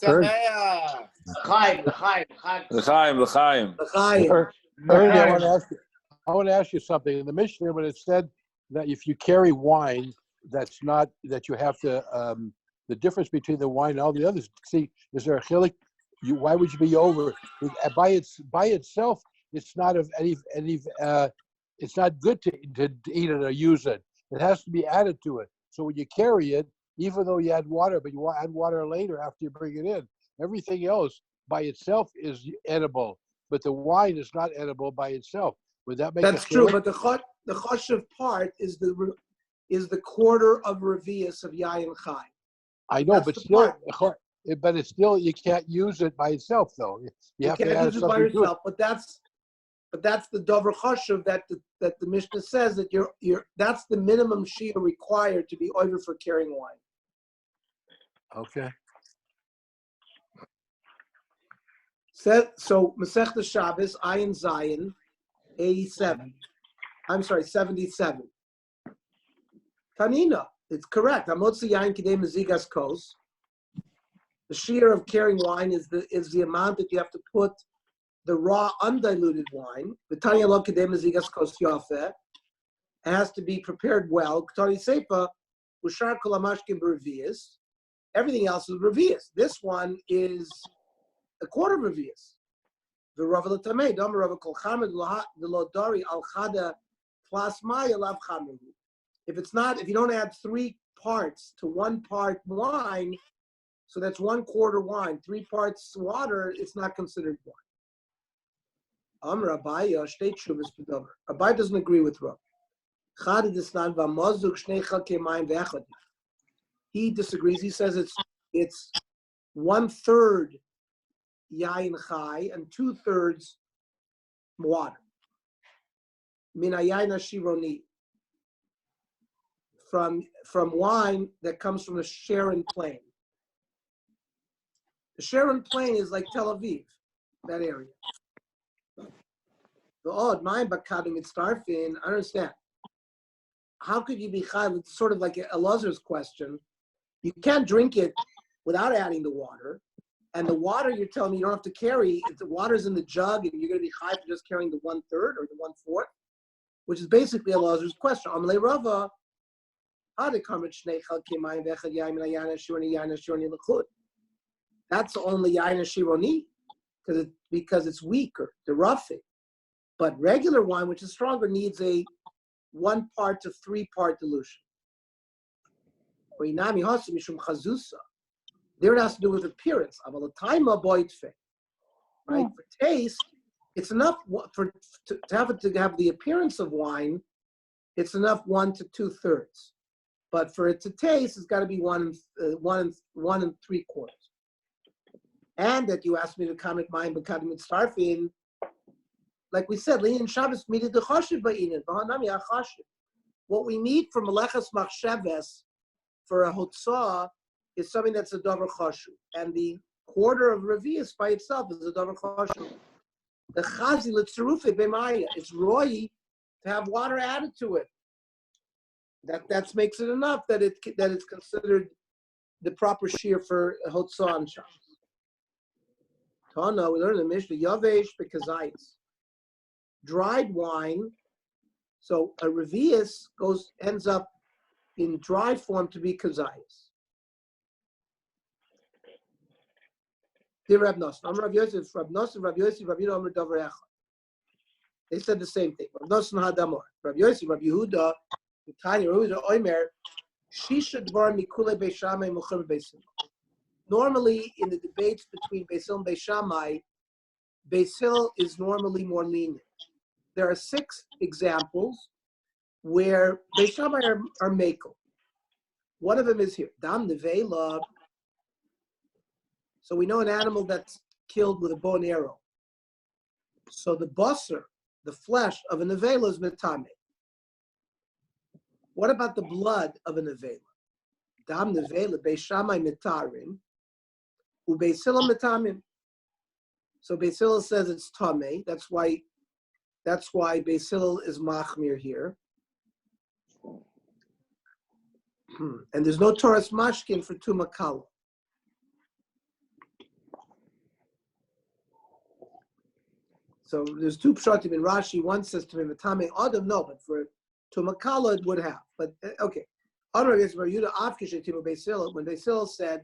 Turn. L'chaim. Ernie, I want to ask you something. In the Mishnah, when it said that if you carry wine, that's not that you have to. The difference between the wine and all the others. See, is there a chilik? Why would you be over by itself? It's not of any. It's not good to eat it or use it. It has to be added to it. So when you carry it, even though you add water, but you add water later after you bring it in, everything else by itself is edible. But the wine is not edible by itself. Would that make That's true, but the choshev part is the quarter of revius of yayin chai. I know, but it's still you can't use it by itself though. You have can't to add use it by yourself. But that's the dover choshev that the Mishnah says that that's the minimum shia required to be over for carrying wine. Okay. So Masechta Shabbos, Ayin Zayin, 87. I'm sorry, 77. Tanina, it's correct. Amotzi Yain Kidei Mezigas Kos. The shear of carrying wine is the amount that you have to put the raw undiluted wine. The Tanya Lo Kidei Mezigas Kos Yafeh. It has to be prepared well. Ktari Seifa, Ushar Kol Hamashkim B'Revius. Everything else is Revius. This one is a quarter of Revius. The Rav Latamei, Dom Rav Kol Chamed Lo Dari Al Chada Plus Maya Lav Chamehu. If you don't add 3 parts to 1 part wine, so that's 1/4 wine, 3 parts water, it's not considered wine. Amr Abaya, state Shuvas Pedover. Abaya doesn't agree with Rav. Chada Disnan V'Mazuk Shnei Chalkei Mayim V'Echad. He disagrees. He says it's 1/3 yayin chai and 2/3 water. Min hayayin hashironi, from wine that comes from the Sharon Plain. The Sharon Plain is like Tel Aviv, that area. The odd mine bakadim mitzarfin. I understand. How could you be chai? It's sort of like Elazar's question. You can't drink it without adding the water. And the water, you're telling me you don't have to carry, if the water's in the jug and you're going to be high for just carrying the 1/3 or the 1/4, which is basically Elazar's question. Amalei Rava, that's only yayin shironi because it's weaker, the roughing. But regular wine, which is stronger, needs a 1 part to 3 part dilution. There it has to do with appearance. Right? For taste, it's enough to have the appearance of wine. It's enough 1 to 2/3. But for it to taste, it's got to be 1 and 3/4. And that you asked me to comment mine, but starfin. Like we said, Lein Shabbos needed the chashiv ba'inin. What we need for Meleches Machsheves for a hotzah is something that's a davar chashuv, and the quarter of revius by itself is a davar chashuv. The chazi l'tzerufe b'maya, it's roy to have water added to it. That makes it enough that it's considered the proper shear for a hotzah on Shabbos. Tana, we learned in the Mishnah yavesh bekazayis. Dried wine, so a revius ends up in dry form to be kazayis. Dear Rab Nosson, I'm Rav Yosef, Rab Nosson, Rab Yosef, Rab Yehuda, Amr Davar Echad. They said the same thing. Rab Nosson Hadamor, Rab Yosef, Rab Yehuda, Tanya, Rab Yehuda, Omer, Shisha Dvar Mikule Beis Shammai Muchar Beis Hillel. Normally, in the debates between Beis Hillel and Beis Shammai, Beis Hillel is normally more lenient. There are 6 examples where Beis Shammai are makel. One of them is here. Dam nevela. So we know an animal that's killed with a bow and arrow. So the basar, the flesh of a nevela is metame. What about the blood of a nevela? Dam nevela Beis Shammai metarim, u Beis Hillel metamim. So Beis Hillel says it's tameh. That's why Beis Hillel is machmir here. And there's no Torah's mashkin for tumakala. So there's two pshatim in Rashi. One says to me, "Matame Adam," no, but for to Makala it would have. But okay. When Basil said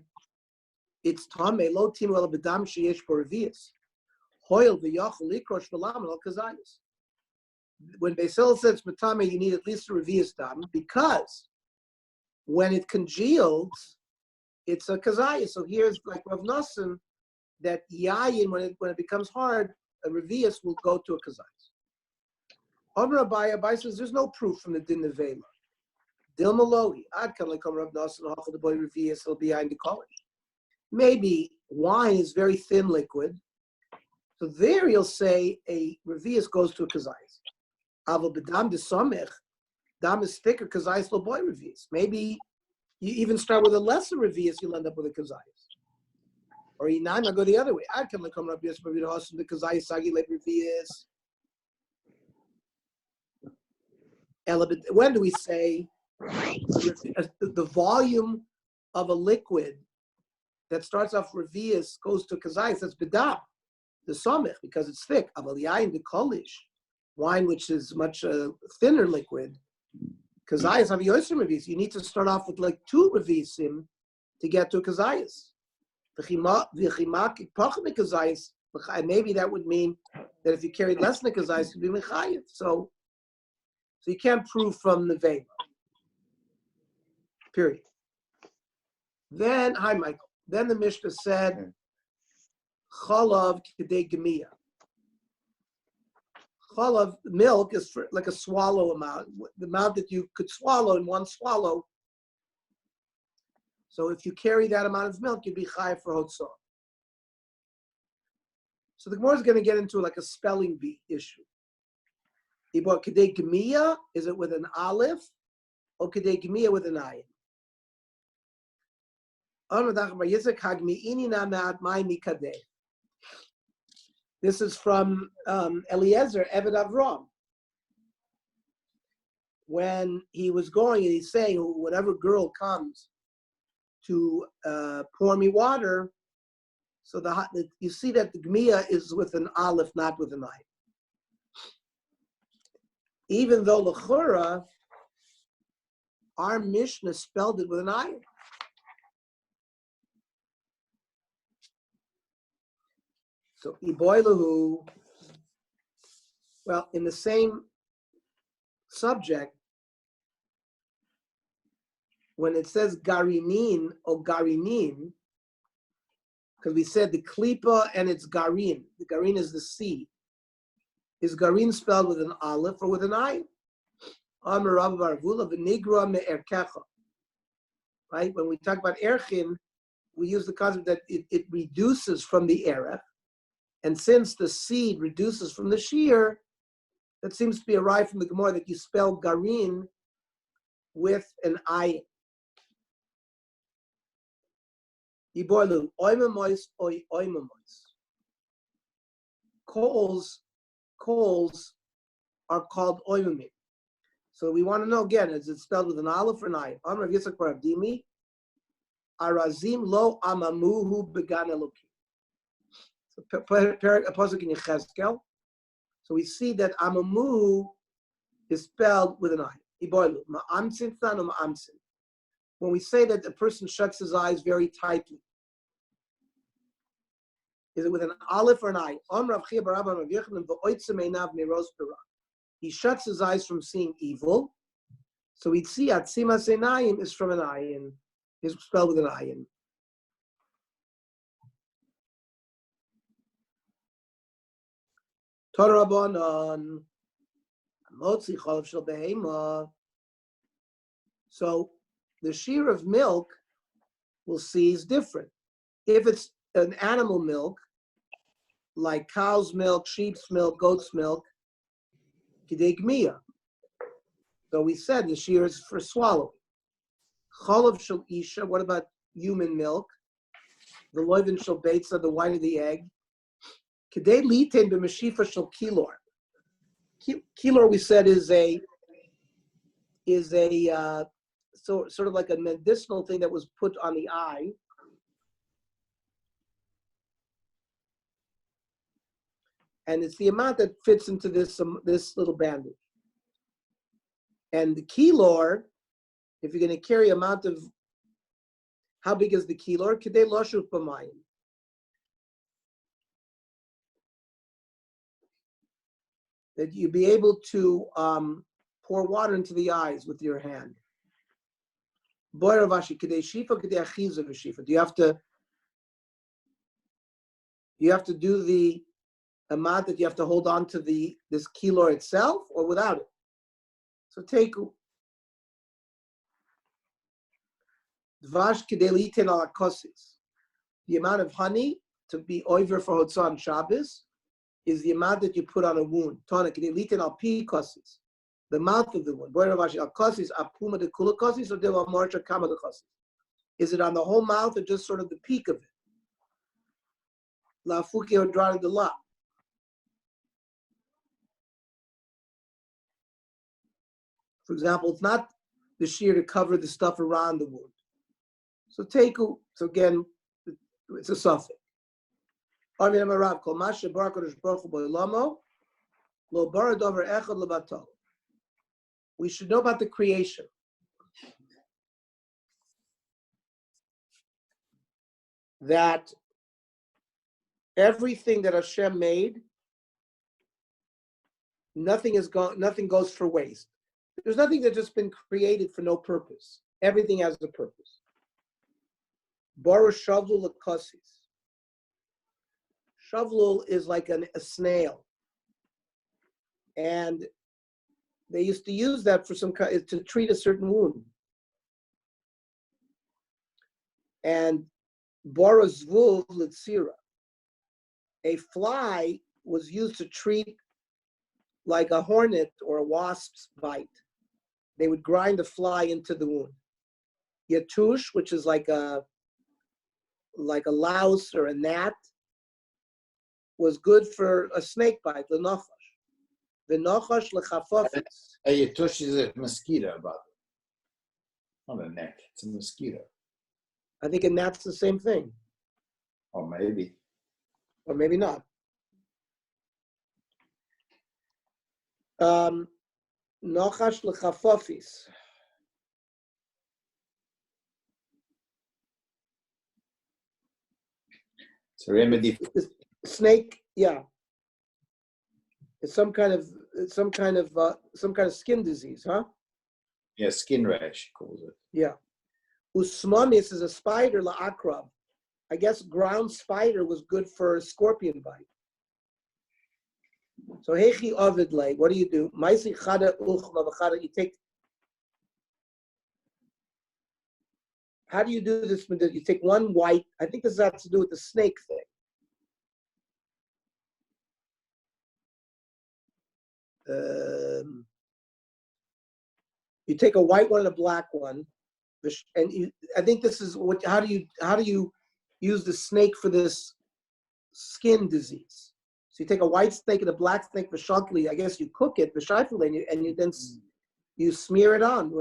it's Tame lo timu el bedam sheyesh boravias, hoil v'yachol likrosh v'lam al kazayis. When Basil says Matame, you need at least a revias dam because when it congeals, it's a kazayis. So here's like Rav Nosson that yayin when it becomes hard, a revias will go to a kazayis. Amar Abai says there's no proof from the din of Vela. Dilmaloi, I'd come like Rav Nosson, the boy revias, he'll be behind the college. Maybe wine is very thin liquid, so there you'll say a revias goes to a kazayis. Aval bedam de somech, dam is thicker kazayis lo boy revias. Maybe you even start with a lesser revias, you'll end up with a kazayis. Or Inam, I go the other way. I can like Rav Yosef Rav Hossen the kazayis sagi le revias. When do we say the volume of a liquid that starts off revias goes to kazayis? That's bedam, the somech, because it's thick. Aval yayin the kolish, wine which is much thinner liquid. Kazayis have yosim revias. You need to start off with like 2 revisim to get to a kazayis. Maybe that would mean that if you carried less than a kazayis, you'd be mechayev. So you can't prove from the Vela. Period. Then, hi Michael. Then the Mishnah said, Chalav k'dei gemia. Chalav, milk is for like a swallow amount, the amount that you could swallow in one swallow. So if you carry that amount of milk, you'd be chayav for hotzah. So the Gemara is going to get into like a spelling bee issue. Ibor k'dei gemia, is it with an aleph, or k'dei gemia with an ayin? This is from Eliezer, Eved Avram. When he was going and he's saying, whatever girl comes to pour me water, so you see that the Gmiya is with an aleph, not with an ayin. Even though L'chura, our Mishnah spelled it with an ayin. So Iboilahu, well, in the same subject, when it says garinin or garinin, because we said the klipa and it's garin. The garin is the seed. Is garin spelled with an aleph or with an ayin? Right? When we talk about erchin, we use the concept that it reduces from the erech. And since the seed reduces from the shear, that seems to be arrived from the Gemara that you spell garin with an ayin. Iboilu, oimamois, oimamois. Coals are called oimamim. So we want to know again, is it spelled with an aleph or an ayin? Amar Yitzchak bar Abdimi, arazim lo amamuhu began elokim. So pasuk in Yechezkel. So we see that amamu is spelled with an ayin. Iboilu, ma'amtzin tanu ma'amtzin. When we say that a person shuts his eyes very tightly, is it with an aleph or an ayin? He shuts his eyes from seeing evil. So we'd see atzimas einayim is from an ayin, is spelled with an ayin. Torah Rabbanan, motzi chalav shel behema. So the shear of milk, we'll see, is different. If it's an animal milk, like cow's milk, sheep's milk, goat's milk, kidei gmiya. So we said the shear is for swallowing. Chalav shel isha, what about human milk? The loivin shel beitza, the white of the egg. Kidei litain b'mashifa shel kilor. Kilor, we said, is a so sort of like a medicinal thing that was put on the eye. And it's the amount that fits into this little bandage. And the kilor, if you're going to carry amount of, how big is the kilor? Kedei loshuk b'mayim. That you be able to pour water into the eyes with your hand. Boiravashi kedei shifa kedei achiza v'shifa. Do you have to do the amount that you have to hold on to this kilor itself, or without it? So take dvash kedei liten al kosis. The amount of honey to be over for Hotzah on Shabbos is the amount that you put on a wound. Tana kedei liten al pi kosis. The mouth of the wound. Boiravashi al kosis apuma de kula kosis or deva marcha kama de kosis. Is it on the whole mouth or just sort of the peak of it? La fuki or dran de la. For example, it's not the shear to cover the stuff around the wound. So again, it's a suffix. We should know about the creation. That everything that Hashem made, nothing goes for waste. There's nothing that's just been created for no purpose. Everything has a purpose. Baruch shavlul l'kosis. Shavlul is like a snail, and they used to use that for to treat a certain wound. And baruch zvuv l'tzira. A fly was used to treat like a hornet or a wasp's bite. They would grind the fly into the wound. Yatush, which is like a louse or a gnat, was good for a snake bite, the nachash. The nachash lechafofis. A yatush is a mosquito, but not a gnat. It's a mosquito. I think a gnat's the same thing. Or maybe. Or maybe not. Nachash lechafofis. It's a remedy. Snake, yeah. It's some kind of skin disease, huh? Yeah, skin rash, he calls it. Yeah. Usmanis is a spider la'akrav. I guess ground spider was good for a scorpion bite. So hechi ovid lay, what do? Maisi chada uchma v'chada. You take. How do you do this? You take one white. I think this has to do with the snake thing. You take a white one and a black one, and I think this is what. How do you use the snake for this skin disease? So you take a white snake and a black snake for shantli. I guess you cook it and you then you smear it on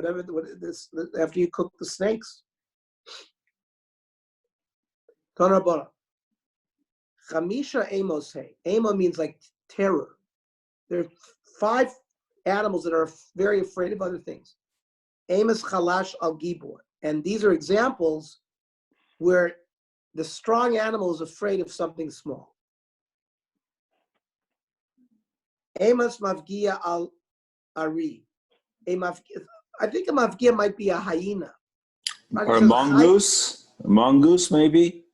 after you cook the snakes. Tanarbara. Chamisha amos hey. Amo means like terror. There are 5 animals that are very afraid of other things. Amos chalash al gibor. And these are examples where the strong animal is afraid of something small. Amos mavgia al ari. I think a mavgia might be a hyena. Or a mongoose? A mongoose, maybe?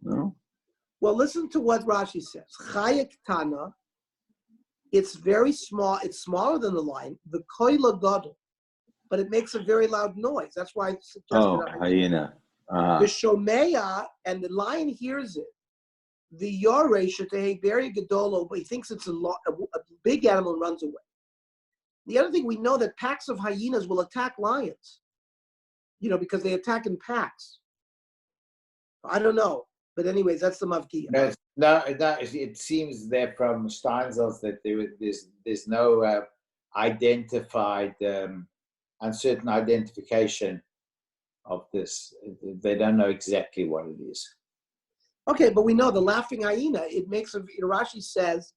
No? Well, listen to what Rashi says. Chaya ktana, it's very small. It's smaller than the lion. The koila gadol, but it makes a very loud noise. That's why I suggested a hyena. The shomeya, and the lion hears it. The yore shetei very gadolo, but he thinks it's a big animal and runs away. The other thing, we know that packs of hyenas will attack lions, because they attack in packs. I don't know. But anyways, that's the mavkiya. No, it seems there from Steinsaltz that there's no identified, uncertain identification of this. They don't know exactly what it is. Okay, but we know the laughing hyena, it makes Rashi says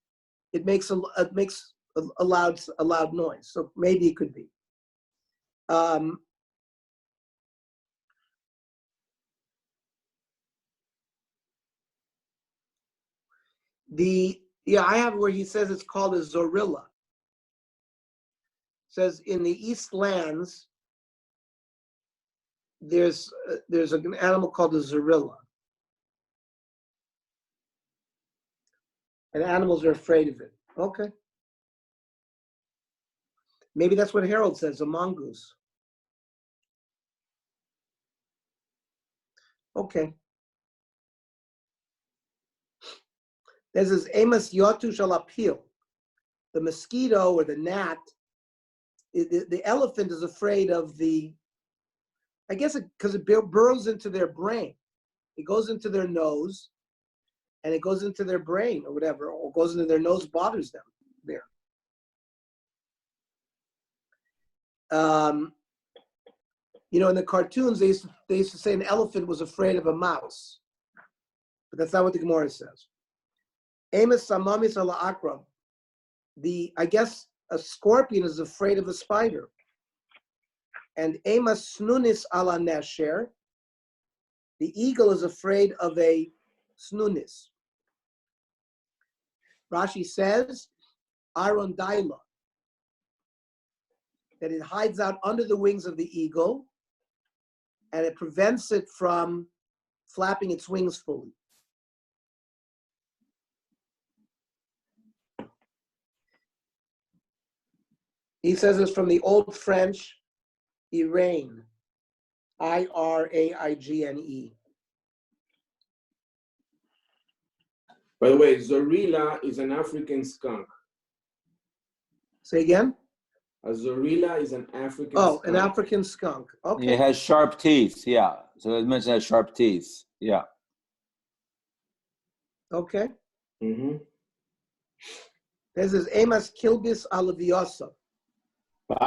it makes a loud noise. So maybe it could be. I have where he says it's called a zorilla. It says in the East Lands, there's an animal called a zorilla, and animals are afraid of it. Okay, maybe that's what Harold says, a mongoose. Okay. There's this Amos Yotu Shalapil. The mosquito or the gnat, the elephant is afraid of I guess because it burrows into their brain. It goes into their nose and it goes into their brain or whatever, or goes into their nose, bothers them there. In the cartoons, they used to say an elephant was afraid of a mouse. But that's not what the Gemara says. Amos Samamis ala Akram. I guess a scorpion is afraid of a spider. And Amos Snunis ala Nesher. The eagle is afraid of a snunis. Rashi says, Aaron Daila, that it hides out under the wings of the eagle and it prevents it from flapping its wings fully. He says it's from the Old French, Iraine, Iraigne. By the way, Zorilla is an African skunk. Say again? A Zorilla is an African skunk. An African skunk. Okay. It has sharp teeth, yeah. So it mentions it has sharp teeth, yeah. Okay. Mm-hmm. This is Amos Kilbis Alaviosa. But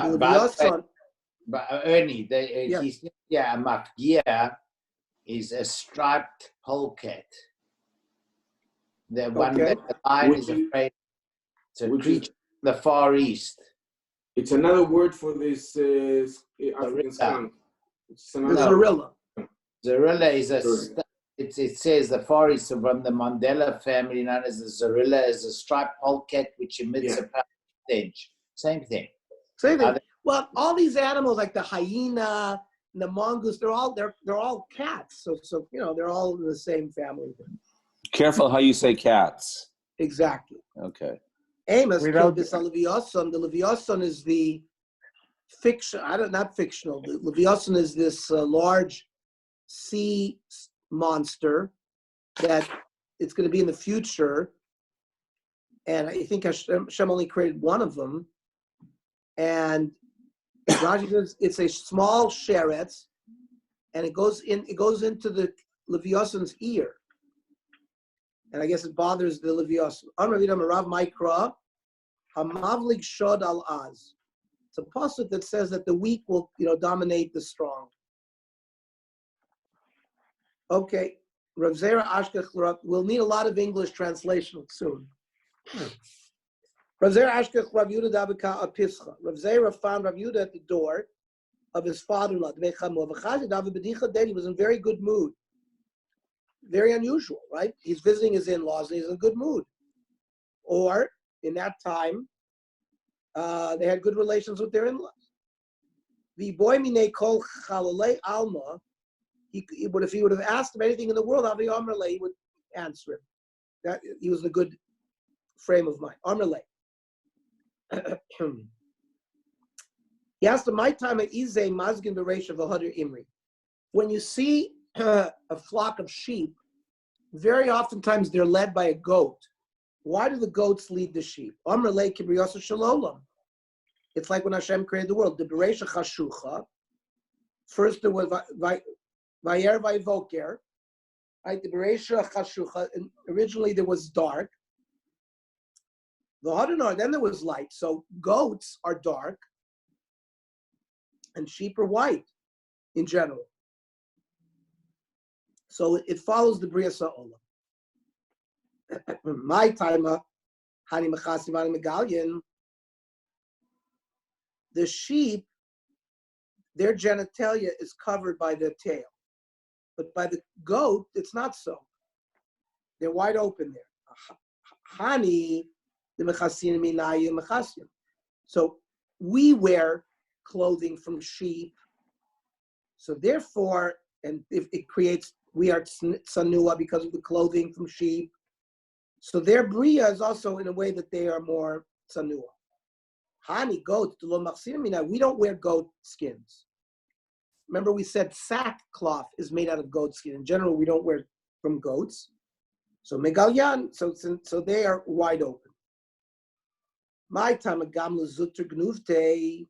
Ernie, a mafgia is a striped polecat. The one that the lion is afraid. It's a creature from the Far East. It's another word for this African skunk. It's another Zorilla. Zorilla is it says the Far East from the Mandela family, known as the Zorilla, is a striped polecat which emits a powerful stench. Same thing. Same thing. Well, all these animals like the hyena and the mongoose, they're all cats. So they're all in the same family. Careful how you say cats. Exactly. Okay. Amos killed this Leviathan. The Leviathan is the fiction. Not fictional. The Leviathan is this large sea monster that it's going to be in the future. And I think Hashem only created one of them. And Rashi says it's a small sheretz, and it goes into the Leviathan's ear. And I guess it bothers the Leviathan. Rav Mikra, Hamavlig Shod al Az. It's a pasuk that says that the weak will, dominate the strong. Okay, Rav Zera Ashkech, we'll need a lot of English translation soon. Rav Zera Ashkech Rav Yudah Davika a Pischa. Rav Zera found Rav Yudah at the door of his father-in-law. He was in very good mood. Very unusual, right? He's visiting his in-laws and he's in a good mood. Or, in that time, they had good relations with their in-laws. The boy mine kol chalalei alma, if he would have asked him anything in the world, Avi Amrle, he would answer him. That he was in a good frame of mind. Amrle. He asked him, my time at Izay Mazgin Beresh of V'Hadir Imri. When you see a flock of sheep, very oftentimes they're led by a goat. Why do the goats lead the sheep? Amrle Kibriyasa Shalolam. It's like when Hashem created the world. The Bereisha Chashucha. First there was Vayer Vayvoker. Right? The Bereisha Chashucha. Originally there was dark. The Hadanar, then there was light. So goats are dark and sheep are white in general. So it follows the Bria Sa'olam. My time Hani mechasim ani megalyan. The sheep, their genitalia is covered by the tail. But by the goat, it's not so. They're wide open there. Hani, the mechasim minayu mechasim. So we wear clothing from sheep. So therefore, and if it creates, we are tsanua because of the clothing from sheep. So their bria is also in a way that they are more tsanua. Hani, goat, we don't wear goat skins. Remember we said sackcloth is made out of goat skin. In general, we don't wear from goats. So megalyan, so they are wide open. My time a gamla zutter gnuvte.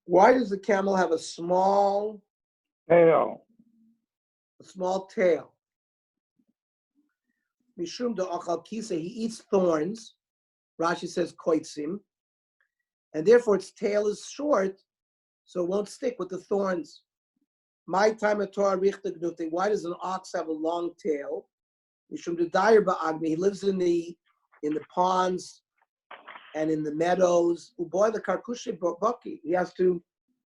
Why does the camel have a small tail? tail? Mishum de achal kisa, he eats thorns. Rashi says koitzim, and therefore its tail is short, so it won't stick with the thorns. My time at Torah richta gnute. Why does an ox have a long tail? Mishum de dayer ba'agni. He lives in the ponds and in the meadows. Uboy the karkushe baki. He has to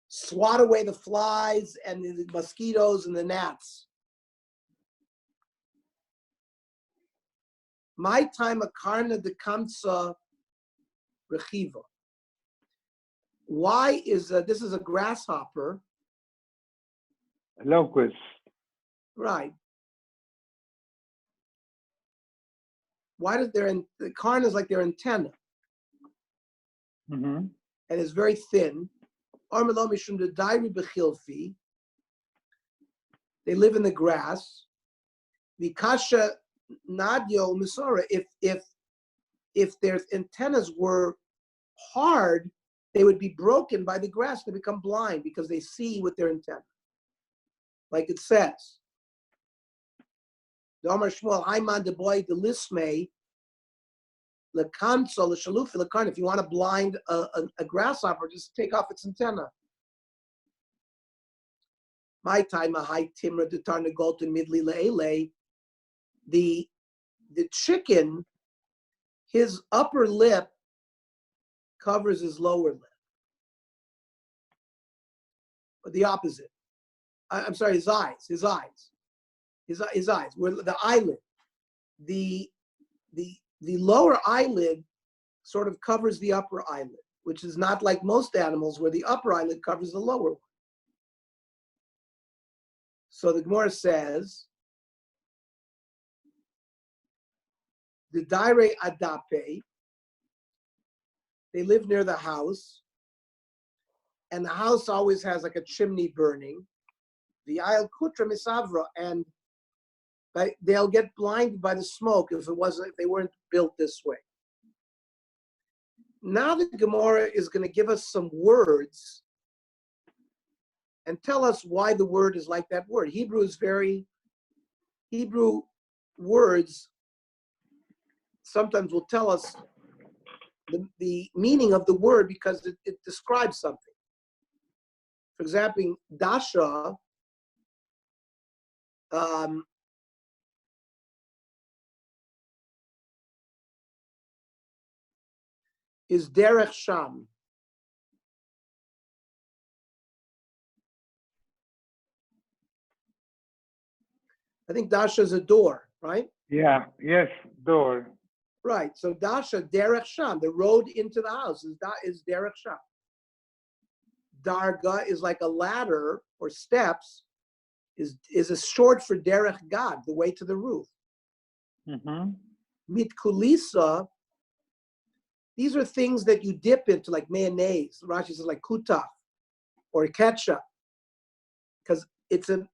swat away the flies and the mosquitoes and the gnats. My time a karna de kamsa rechiva. Why is this is a grasshopper? Locust. Right. Why does the karna is like their antenna? Mm-hmm. And it's very thin. They live in the grass. Vikasha nadio misora. If their antennas were hard, they would be broken by the grass. They become blind because they see with their antenna. Like it says. If you want to blind a grasshopper, just take off its antenna. My time, a high timra de tarnagol to midli le'ele. The chicken, his upper lip covers his lower lip. Or the opposite. I'm sorry, his eyes. Where the eyelid. The lower eyelid sort of covers the upper eyelid, which is not like most animals where the upper eyelid covers the lower one. So the Gemara says, the daire adape, they live near the house, and the house always has like a chimney burning. The ayal kutra misavra, and they'll get blinded by the smoke if they weren't built this way. Now the Gemara is going to give us some words and tell us why the word is like that word. Hebrew words sometimes will tell us the meaning of the word because it describes something. For example, dasha is derech sham. I think dasha is a door, right? Yeah. Yes. Door. Right. So dasha derech sham, the road into the house is derech sham. Darga is like a ladder or steps. Is a short for derech gad, the way to the roof. Mm-hmm. Mitkulisa. These are things that you dip into, like mayonnaise. Rashi says like kutach or ketchup, because it's an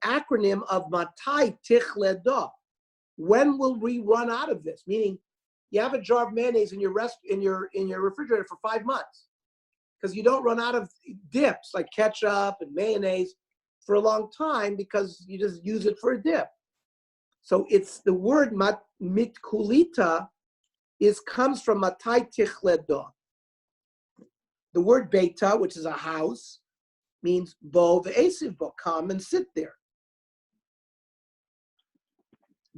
acronym of matai tichleda. When will we run out of this? Meaning, you have a jar of mayonnaise in your refrigerator for 5 months, because you don't run out of dips like ketchup and mayonnaise for a long time because you just use it for a dip. So it's the word mitkulita comes from matai tichledo. The word beita, which is a house, means bo ve'esiv bo, come and sit there.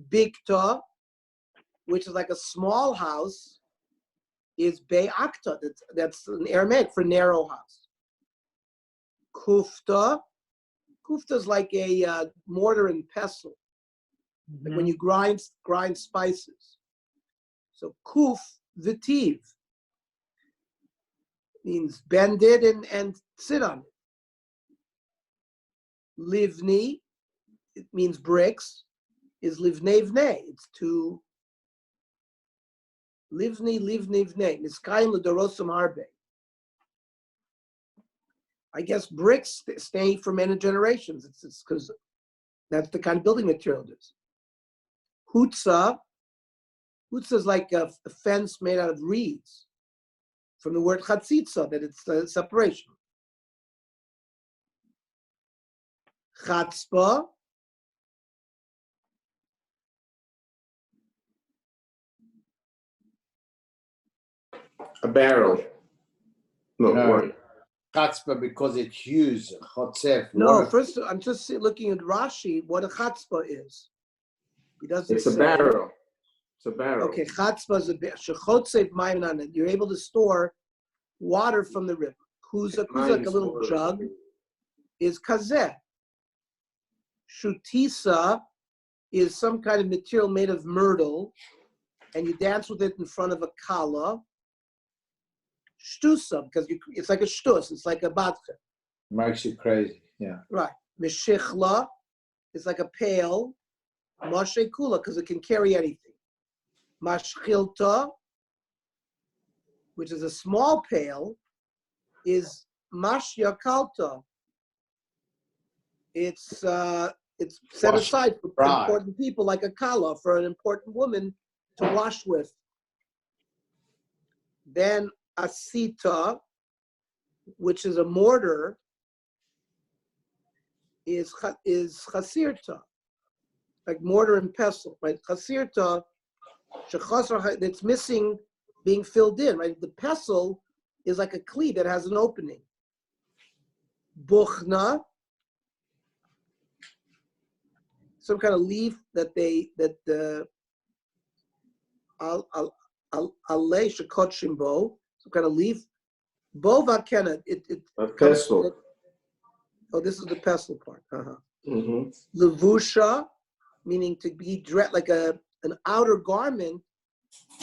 Bikta, which is like a small house, is be'akta. That's an Aramaic for narrow house. Kufta is like a mortar and pestle, like when you grind spices. So kuf v'tiv means bend it and sit on it. Livni, it means bricks, is livnei vnei. It's to livni vnei. Miskayim l'dorosam harbe. I guess bricks stay for many generations. It's because that's the kind of building material it is. Hutza is like a fence made out of reeds, from the word chatzitza, that it's the separation. Chatzpa, A barrel. No, No. one. Chatzpah because it hues. Chotzef. no, first I'm just looking at Rashi, what a chatzpa is. He doesn't It's a say. barrel. It's a barrel. Okay, chatzpa is a shechotzev ma'im, you're able to store water from the river. Who's like a little jug, is kazeh. Shutisa is some kind of material made of myrtle, and you dance with it in front of a kala. Shtusa, because it's like a shtus, it's like a batcha. Makes you crazy. Yeah. Right. Meshichla is like a pail. Moshe kula, because it can carry anything. Mashchilta, which is a small pail, is mashya kalta. It's set aside for important people, like a kala, for an important woman to wash with. Then asita, which is a mortar, is chasirta, like mortar and pestle, right? Chasirta, that's missing being filled in, right? The pestle is like a cleat that has an opening. Buchna, some kind of leaf that alei shekot shimbo, some kind of leaf. Bova kenna, A pestle. Oh, this is the pestle part. Mm-hmm. Levusha, meaning to be dressed like an outer garment.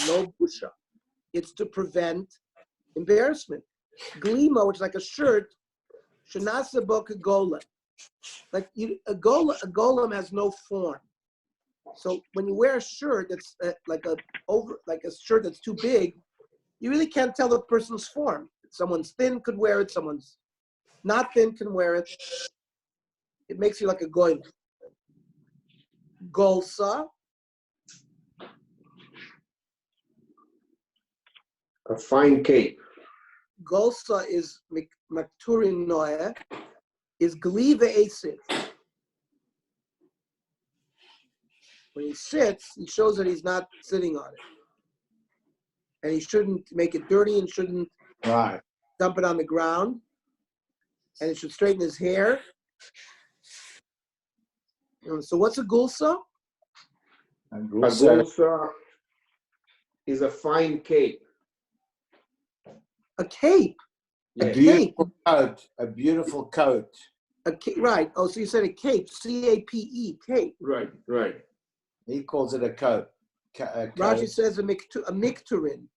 No busha. It's to prevent embarrassment. Glima, which is like a shirt. Shanasa boka golem. Like a golem has no form. So when you wear a shirt that's like a shirt that's too big, you really can't tell the person's form. Someone's thin could wear it. Someone's not thin can wear it. It makes you like a golem. Golsa. A fine cape. Golsa is makturin noeh, is gliva asiv. When he sits, he shows that he's not sitting on it. And he shouldn't make it dirty and shouldn't dump it on the ground. And he should straighten his hair. So what's a gulsa? A gulsa is a fine cape. A cape. Yes. A beautiful coat. Right. Oh, so you said a cape. C-A-P-E, cape. Right. He calls it a coat. Rashi says a mikturin.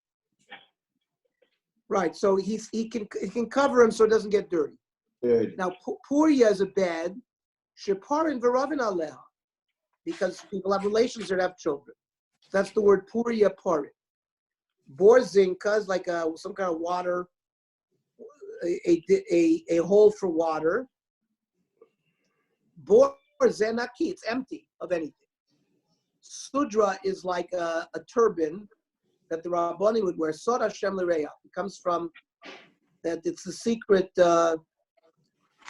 Right. So he can cover him so it doesn't get dirty. Good. Now Puria is a bed. Sheparin v'ravin aleha, because people have relations that have children. That's the word Puria parin. Borzinka is like some kind of water, a hole for water. Borzenaki, it's empty of anything. Sudra is like a turban that the Rabbani would wear. Sod Hashem l'reya. It comes from that it's the secret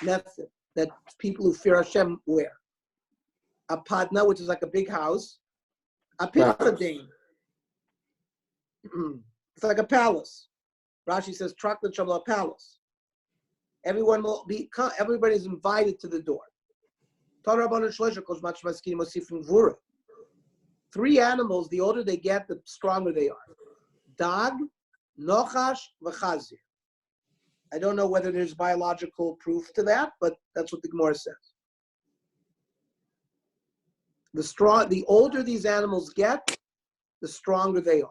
method that people who fear Hashem wear. A padna, which is like a big house. A pitchadain. It's like a palace. Rashi says, Traklat Shabbat palace. Everybody's invited to the door. Three animals, the older they get, the stronger they are. Dag, Nochash, V'chazir. I don't know whether there's biological proof to that, but that's what the Gemara says. The older these animals get, the stronger they are.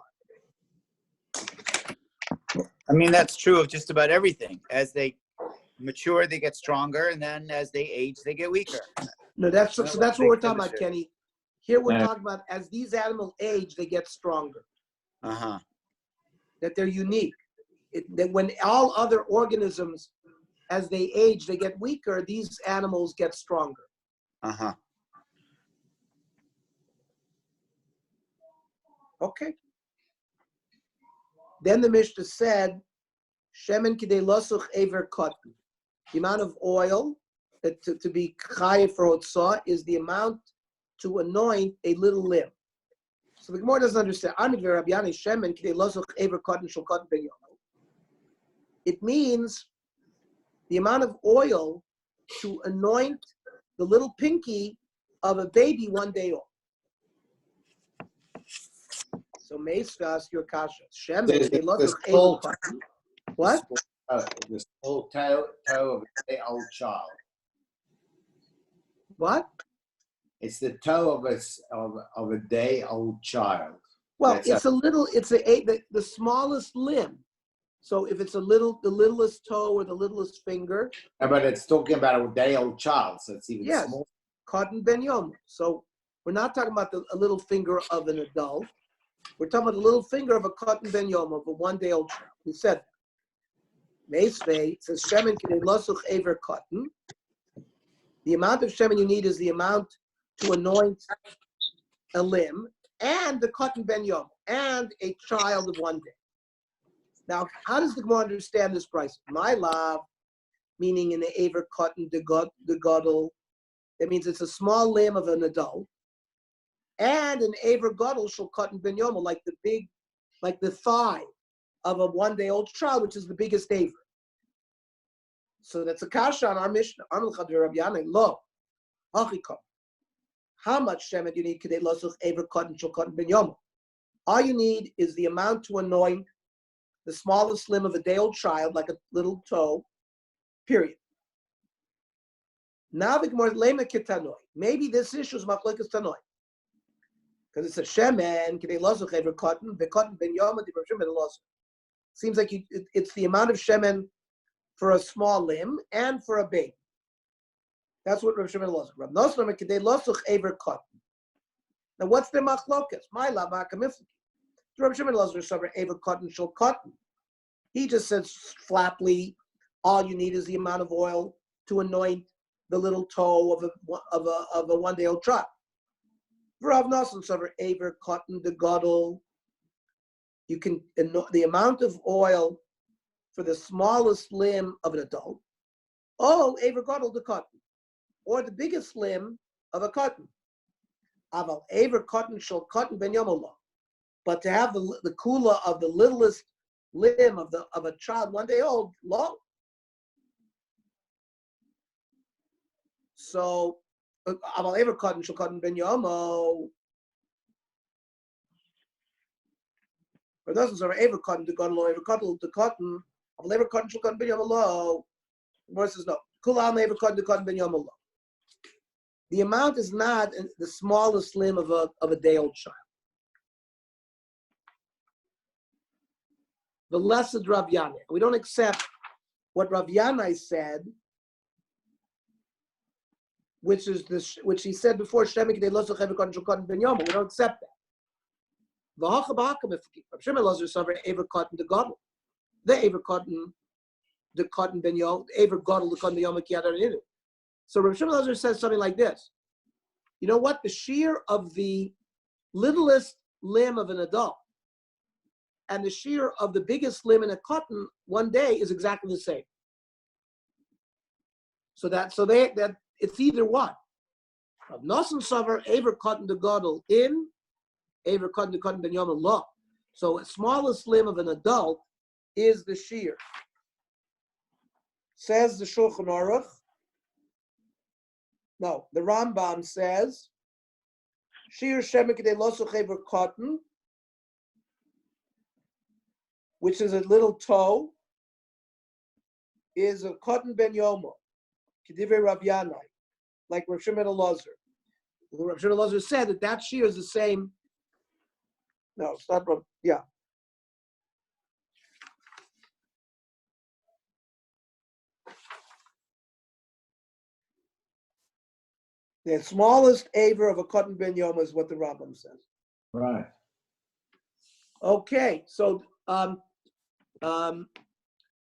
I mean, that's true of just about everything. As they mature, they get stronger, and then as they age, they get weaker. No, that's what we're talking about, Kenny. Here we're talking about as these animals age, they get stronger. That they're unique. That when all other organisms, as they age, they get weaker, these animals get stronger. Okay. Then the Mishnah said, Shemen kidei losuch ever cotton. The amount of oil that to be chayiv for hotzah is the amount to anoint a little limb. So the Gemara doesn't understand. Shemen kidei losuch ever cotton shel cotton ben yomo. It means the amount of oil to anoint the little pinky of a baby 1 day old. So Meisva ask your kasha. What? The small toe of a day old child. What? It's the toe of a day old child. Well, That's the smallest limb. So if it's the littlest toe or the littlest finger. But it's talking about a day old child, so it's even smaller. Cotton ben yom. So we're not talking about a little finger of an adult. We're talking about the little finger of a cotton ben yom, of a 1 day old child. We said that. Meisvei says shemen kidei losuch ever cotton. The amount of shemen you need is the amount to anoint a limb and the cotton ben yom and a child of 1 day. Now, how does the Gemara understand this price? My love, meaning in the aver cotton the gadol. That means it's a small limb of an adult. And an aver gadol shall cotton ben yom, like the thigh of a 1 day old child, which is the biggest aver. So that's a kasha on our Mishnah. Lo, how much shemen do you need? Kidei losuch aver cotton shall cotton ben yom. All you need is the amount to anoint the smallest limb of a day old child, like a little toe, period. Now the Gemara lema kitanoi. Maybe this issue is machlokes tanoi. Because it's a shemen, kidei losuch ever cotton, cotton ben yom, seems like it's the amount of shemen for a small limb and for a baby. That's what Rav Shimon losuch. Rav Nosson kidei losuch ever cotton. Now what's the machlokes? My lama kamiflik. Rav Shimon losuch over ever cotton shall cotton. He just says flatly, all you need is the amount of oil to anoint the little toe of a 1 day old child. Rav Nosson over aver cotton the gadol. You can the amount of oil for the smallest limb of an adult. Oh, aver gadol the cotton, or the biggest limb of a cotton. Aval aver cotton shall cotton ben yomolah. But to have the kula of the littlest limb of a child 1 day old, low. So aval aver cotton shall cotton ben yomo. Or doesn't serve aver cotton to cotton low, aver cotton to cotton. Aval aver cotton shall cotton ben yomo low. The verse says no. Kula aver cotton to cotton ben yomo low. The amount is not the smallest limb of a day old child. The lesser Rav Yanai. We don't accept what Rav Yanai said, which he said before. We don't accept that. Rav Shimon losuch saver aver cotton the gadol, the aver cotton the cotton ben yom, aver gadol the cotton ben yom kiyadar. So Rav Shimon losuch says something like this. You know what? The shear of the littlest limb of an adult and the shear of the biggest limb in a cotton 1 day is exactly the same. So that it's either one. Rav Nosson saver aver cotton the gadol in, aver cotton the cotton ben yom law. So the smallest limb of an adult is the shear. Says the Shulchan Aruch. No, the Rambam says, shear shemek de losochever cotton, which is a little toe, is a cotton ben yomo, kedive Rav Yanai, like Rav Shimon Elazar. Rav Shimon Elazar said that shear is the same. No, it's not Rav. Yeah. The smallest aver of a cotton ben yoma is what the Rambam says. Right. Okay, so